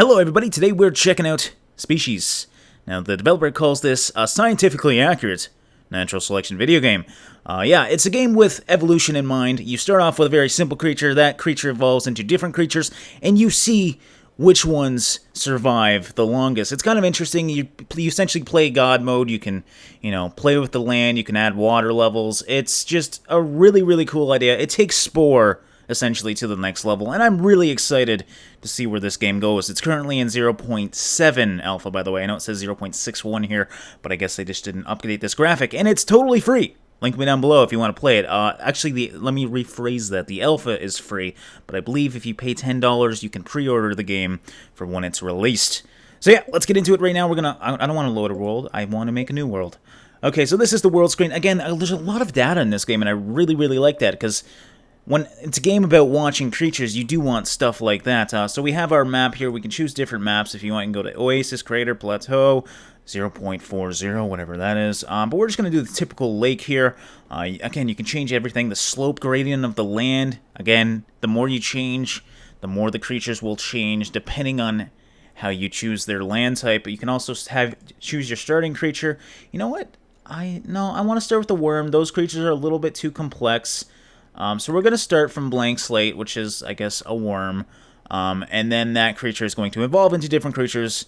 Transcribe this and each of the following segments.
Hello everybody, today we're checking out Species. Now the developer calls this a scientifically accurate natural selection video game. Yeah, it's a game with evolution in mind. You start off with a very simple creature, that creature evolves into different creatures, and you see which ones survive the longest. It's kind of interesting. You essentially play God mode. You can, play with the land, you can add water levels. It's just a really, really cool idea. It takes Spore essentially to the next level, and I'm really excited to see where this game goes. It's currently in 0.7 alpha, by the way. I know it says 0.61 here, but I guess they just didn't update this graphic, and it's totally free. Link me down below if you want to play it. Actually, let me rephrase that. The alpha is free, but I believe if you pay $10, you can pre-order the game for when it's released. So yeah, let's get into it right now. I don't want to load a world. I want to make a new world. Okay, so this is the world screen. Again, there's a lot of data in this game, and I really, really like that, because when it's a game about watching creatures, you do want stuff like that. So we have our map here. We can choose different maps if you want. You can go to Oasis, Crater, Plateau, 0.40, whatever that is. But we're just going to do the typical lake here. Again, you can change everything. The slope gradient of the land. Again, the more you change, the more the creatures will change, depending on how you choose their land type. But you can also choose your starting creature. You know what? I want to start with the worm. Those creatures are a little bit too complex. So we're going to start from blank slate, which is, I guess, a worm. And then that creature is going to evolve into different creatures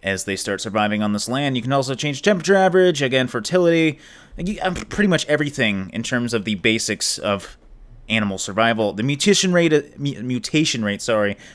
as they start surviving on this land. You can also change temperature average, again, fertility, pretty much everything in terms of the basics of animal survival. The mutation rate,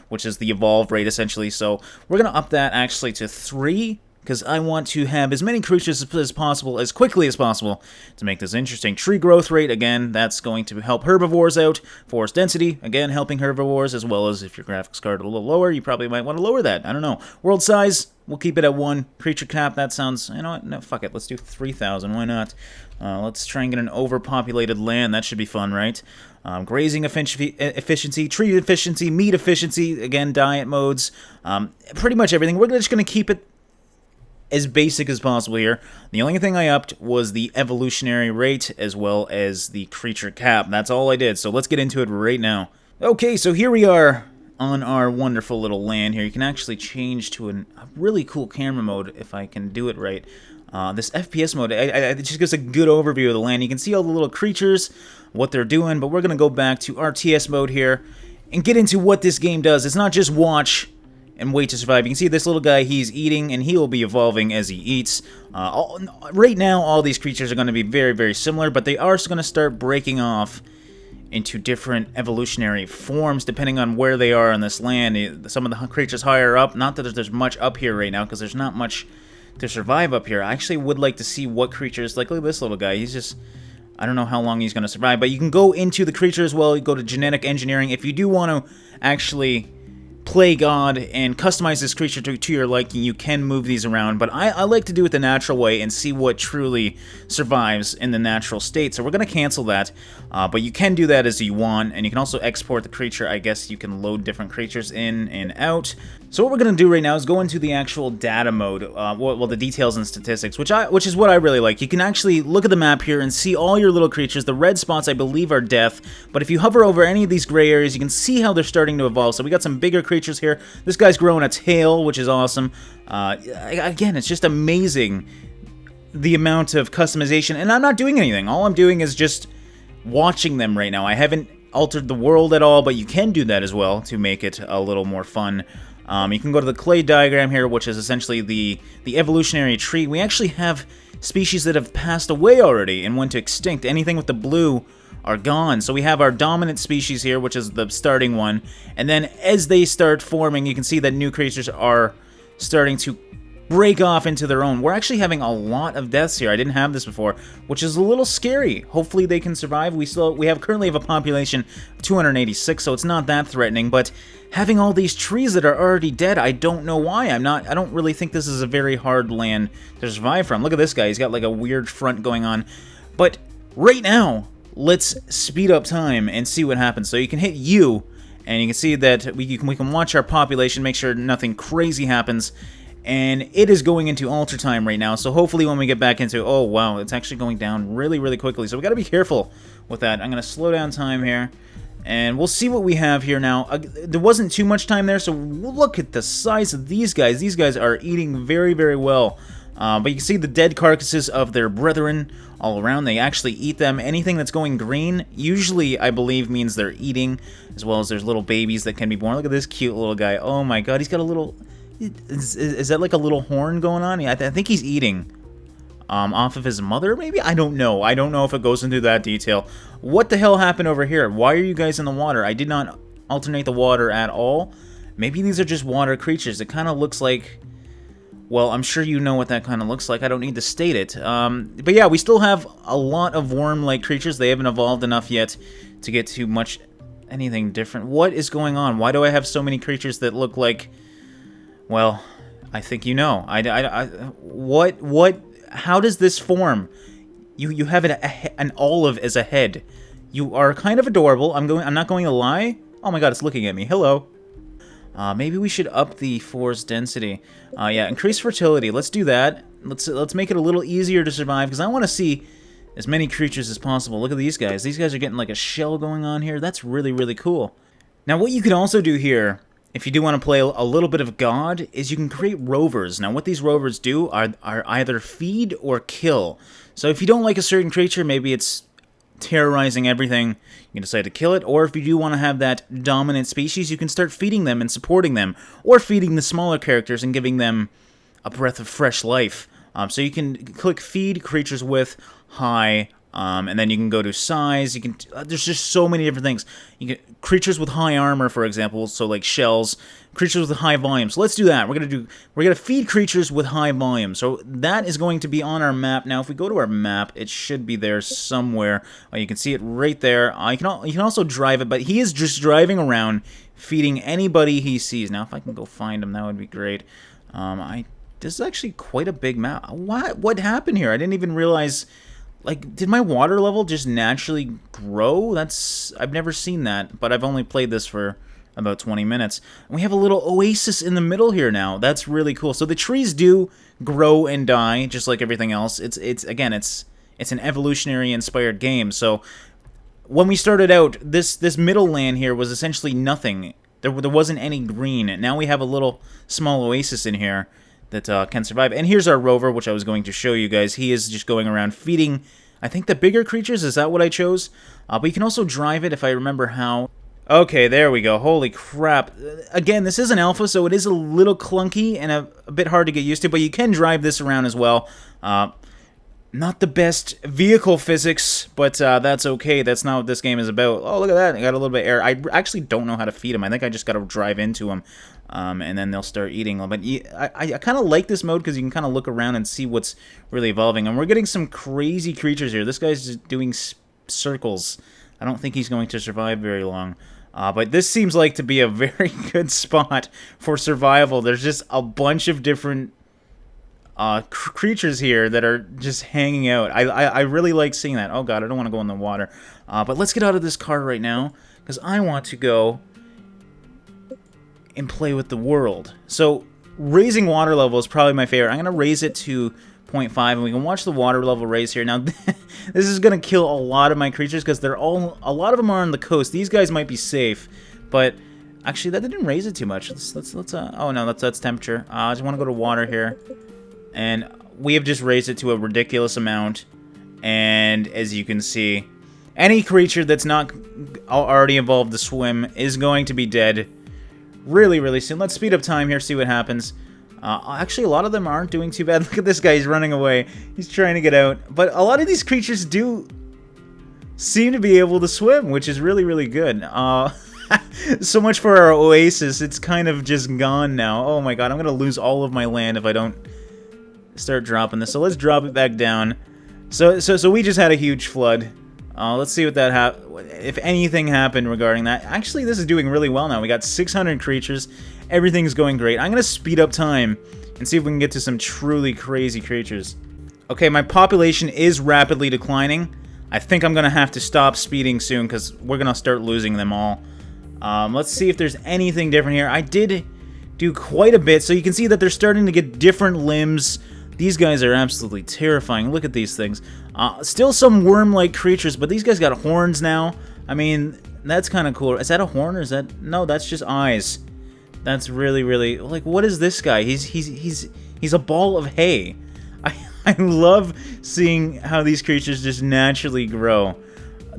which is the evolve rate, essentially. So we're going to up that, actually, to 3. Because I want to have as many creatures as possible, as quickly as possible, to make this interesting. Tree growth rate, again, that's going to help herbivores out. Forest density, again, helping herbivores, as well as if your graphics card is a little lower, you probably might want to lower that. I don't know. World size, we'll keep it at 1. Creature cap, that sounds, you know what, no, fuck it, let's do 3,000, why not? Let's try and get an overpopulated land, that should be fun, right? Grazing efficiency, tree efficiency, meat efficiency, again, diet modes, pretty much everything. We're just going to keep it as basic as possible here. The only thing I upped was the evolutionary rate as well as the creature cap. That's all I did, so let's get into it right now. Okay, so here we are on our wonderful little land here. You can actually change to a really cool camera mode if I can do it right. This FPS mode, it just gives a good overview of the land. You can see all the little creatures, what they're doing, but we're going to go back to RTS mode here and get into what this game does. It's not just watch and wait to survive. You can see this little guy, he's eating, and he will be evolving as he eats. Right now, all these creatures are going to be very, very similar, but they are going to start breaking off into different evolutionary forms, depending on where they are on this land. Some of the creatures higher up, not that there's much up here right now, because there's not much to survive up here. I actually would like to see what creatures, like look at this little guy, he's just, I don't know how long he's going to survive, but you can go into the creature as well. You go to genetic engineering. If you do want to actually play God and customize this creature to your liking, you can move these around, but I like to do it the natural way and see what truly survives in the natural state. So we're going to cancel that, but you can do that as you want, and you can also export the creature. I guess you can load different creatures in and out. So what we're going to do right now is go into the actual data mode, well, the details and statistics, which is what I really like. You can actually look at the map here and see all your little creatures. The red spots, I believe, are death, but if you hover over any of these gray areas, you can see how they're starting to evolve. So we got some bigger creatures here. This guy's growing a tail, which is awesome. Again, it's just amazing the amount of customization, and I'm not doing anything. All I'm doing is just watching them right now. I haven't altered the world at all, but you can do that as well to make it a little more fun. You can go to the clay diagram here, which is essentially the evolutionary tree. We actually have species that have passed away already and went extinct. Anything with the blue are gone. So we have our dominant species here, which is the starting one. And then as they start forming, you can see that new creatures are starting to break off into their own. We're actually having a lot of deaths here. I didn't have this before, which is a little scary. Hopefully they can survive. We currently have a population of 286, so it's not that threatening, but having all these trees that are already dead, I don't know why. I don't really think this is a very hard land to survive from. Look at this guy. He's got like a weird front going on. But right now, let's speed up time and see what happens. So you can hit U, and you can see that we can watch our population, make sure nothing crazy happens. And it is going into alter time right now, so hopefully when we get back into, oh wow, it's actually going down really, really quickly, so we gotta be careful with that. I'm gonna slow down time here, And we'll see what we have here now. There wasn't too much time there, so look at the size of these guys. These guys are eating very, very well. But you can see the dead carcasses of their brethren all around. They actually eat them. Anything that's going green, usually, I believe, means they're eating, as well as there's little babies that can be born. Look at this cute little guy. Oh my god, he's got a little... Is that like a little horn going on? Yeah, I think he's eating. Off of his mother, maybe? I don't know. I don't know if it goes into that detail. What the hell happened over here? Why are you guys in the water? I did not alternate the water at all. Maybe these are just water creatures. It kind of looks like... Well, I'm sure you know what that kind of looks like. I don't need to state it. But yeah, we still have a lot of worm-like creatures. They haven't evolved enough yet to get too much anything different. What is going on? Why do I have so many creatures that look like... Well, I think you know. What... How does this form? You have an olive as a head. You are kind of adorable. I'm not going to lie. Oh my god, it's looking at me. Hello. Maybe we should up the forest density. Yeah, increase fertility. Let's do that. Let's make it a little easier to survive because I want to see as many creatures as possible. Look at these guys. These guys are getting like a shell going on here. That's really, really cool. Now, what you can also do here, if you do want to play a little bit of God, is you can create rovers. Now, what these rovers do are either feed or kill. So if you don't like a certain creature, maybe it's terrorizing everything, you can decide to kill it. Or if you do want to have that dominant species, you can start feeding them and supporting them. Or feeding the smaller characters and giving them a breath of fresh life. So you can click feed creatures with high... and then you can go to size. You can. There's just so many different things. You get creatures with high armor, for example, so like shells. Creatures with high volume. So let's do that. We're gonna feed creatures with high volume. So that is going to be on our map. Now, if we go to our map, it should be there somewhere. You can see it right there. You can also drive it, but he is just driving around, feeding anybody he sees. Now, if I can go find him, that would be great. This is actually quite a big map. What happened here? I didn't even realize. Like, did my water level just naturally grow? I've never seen that, but I've only played this for about 20 minutes. And we have a little oasis in the middle here now. That's really cool. So the trees do grow and die, just like everything else. It's an evolutionary inspired game. So when we started out, this middle land here was essentially nothing. There wasn't any green. Now we have a little small oasis in here that can survive. And here's our rover, which I was going to show you guys. He is just going around feeding, I think, the bigger creatures. Is that what I chose? But you can also drive it if I remember how. Okay, there we go. Holy crap. Again, this is an alpha, so it is a little clunky and a bit hard to get used to, but you can drive this around as well. Not the best vehicle physics, but that's okay. That's not what this game is about. Oh, look at that. I got a little bit of air. I actually don't know how to feed them. I think I just got to drive into them, and then they'll start eating. But I kind of like this mode because you can kind of look around and see what's really evolving. And we're getting some crazy creatures here. This guy's just doing circles. I don't think he's going to survive very long. But this seems like to be a very good spot for survival. There's just a bunch of different creatures here that are just hanging out. I really like seeing that. Oh god, I don't want to go in the water. But let's get out of this car right now, because I want to go and play with the world. So, raising water level is probably my favorite. I'm going to raise it to 0.5, and we can watch the water level raise here. Now, this is going to kill a lot of my creatures, because a lot of them are on the coast. These guys might be safe, but actually, that didn't raise it too much. Oh no, that's temperature. I just want to go to water here. And we have just raised it to a ridiculous amount. And as you can see, any creature that's not already evolved to swim is going to be dead really, really soon. Let's speed up time here, see what happens. Actually, a lot of them aren't doing too bad. Look at this guy, he's running away. He's trying to get out. But a lot of these creatures do seem to be able to swim, which is really, really good. So much for our oasis. It's kind of just gone now. Oh my god, I'm going to lose all of my land if I don't start dropping this. So let's drop it back down. So we just had a huge flood. Let's see what if anything happened regarding that. Actually, this is doing really well now. We got 600 creatures. Everything's going great. I'm going to speed up time and see if we can get to some truly crazy creatures. Okay, my population is rapidly declining. I think I'm going to have to stop speeding soon because we're going to start losing them all. Let's see if there's anything different here. I did do quite a bit, so you can see that they're starting to get different limbs. These guys are absolutely terrifying. Look at these things. Still some worm-like creatures, but these guys got horns now. I mean, That's kind of cool. Is that a horn or is that... No, that's just eyes. That's really, really... Like, what is this guy? He's a ball of hay. I love seeing how these creatures just naturally grow.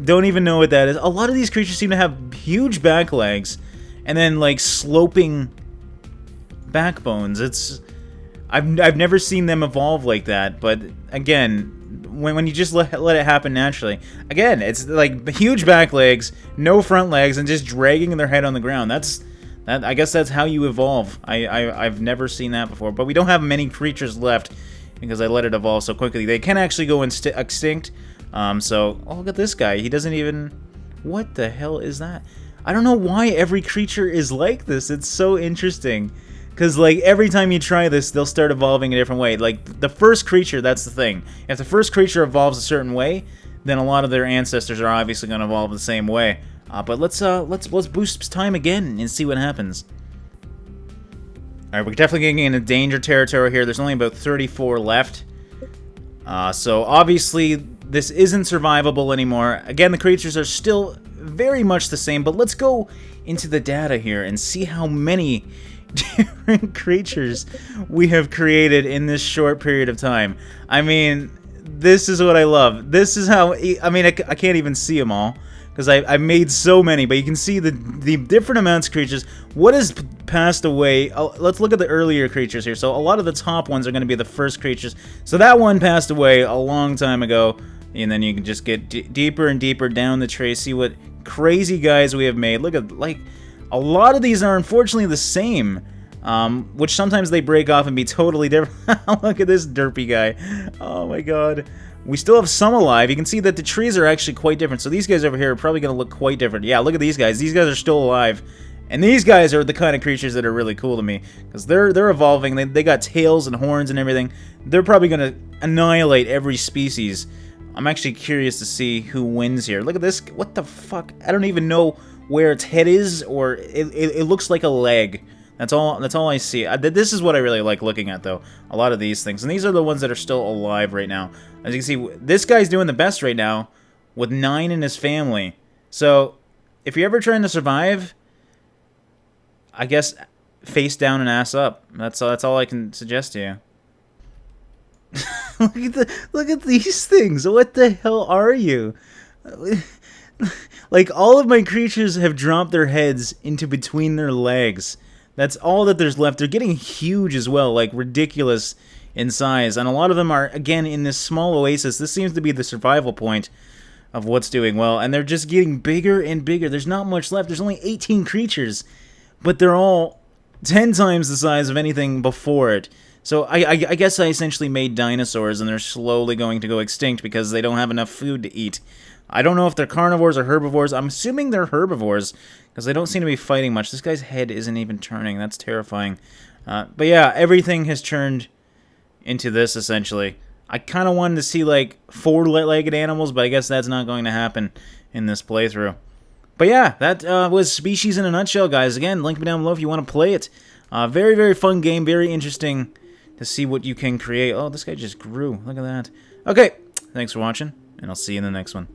Don't even know what that is. A lot of these creatures seem to have huge back legs and then like sloping backbones. It's I've never seen them evolve like that, but again, when you just let it happen naturally, again, it's like huge back legs, no front legs, and just dragging their head on the ground. I guess that's how you evolve. I've never seen that before, but we don't have many creatures left because I let it evolve so quickly. They can actually go extinct. So, oh, look at this guy. He doesn't even... What the hell is that? I don't know why every creature is like this. It's so interesting. Because, like, every time you try this, they'll start evolving a different way. Like, the first creature, that's the thing. If the first creature evolves a certain way, then a lot of their ancestors are obviously going to evolve the same way. But let's boost time again and see what happens. Alright, we're definitely getting into danger territory here. There's only about 34 left. So, obviously, this isn't survivable anymore. Again, the creatures are still very much the same, but let's go into the data here and see how many different creatures we have created in this short period of time. I mean, this is what I love. This is how... I mean, I can't even see them all, because I made so many, but you can see the different amounts of creatures. What has passed away? Let's look at the earlier creatures here. So a lot of the top ones are going to be the first creatures. So that one passed away a long time ago, and then you can just get deeper and deeper down the tray, see what crazy guys we have made. Look at, like, a lot of these are unfortunately the same, which sometimes they break off and be totally different. Look at this derpy guy. Oh my god. We still have some alive. You can see that the trees are actually quite different. So these guys over here are probably going to look quite different. Yeah, look at these guys. These guys are still alive. And these guys are the kind of creatures that are really cool to me. Because they're evolving. They got tails and horns and everything. They're probably going to annihilate every species. I'm actually curious to see who wins here. Look at this. What the fuck? I don't even know where its head is. Or it looks like a leg. That's all I see. This is what I really like looking at, though. A lot of these things. And these are the ones that are still alive right now. As you can see, this guy's doing the best right now with 9 in his family. So, if you're ever trying to survive, I guess face down and ass up. That's all I can suggest to you. Look at these things. What the hell are you? Like, all of my creatures have dropped their heads into between their legs. That's all that there's left. They're getting huge as well, like ridiculous in size. And a lot of them are, again, in this small oasis. This seems to be the survival point of what's doing well. And they're just getting bigger and bigger. There's not much left. There's only 18 creatures. But they're all 10 times the size of anything before it. So I guess I essentially made dinosaurs, and they're slowly going to go extinct because they don't have enough food to eat. I don't know if they're carnivores or herbivores. I'm assuming they're herbivores, because they don't seem to be fighting much. This guy's head isn't even turning. That's terrifying. But yeah, everything has turned into this, essentially. I kind of wanted to see, like, 4-legged animals, but I guess that's not going to happen in this playthrough. But yeah, that was Species in a nutshell, guys. Again, link me down below if you want to play it. Very, very fun game. Very interesting to see what you can create. Oh, this guy just grew. Look at that. Okay, thanks for watching, and I'll see you in the next one.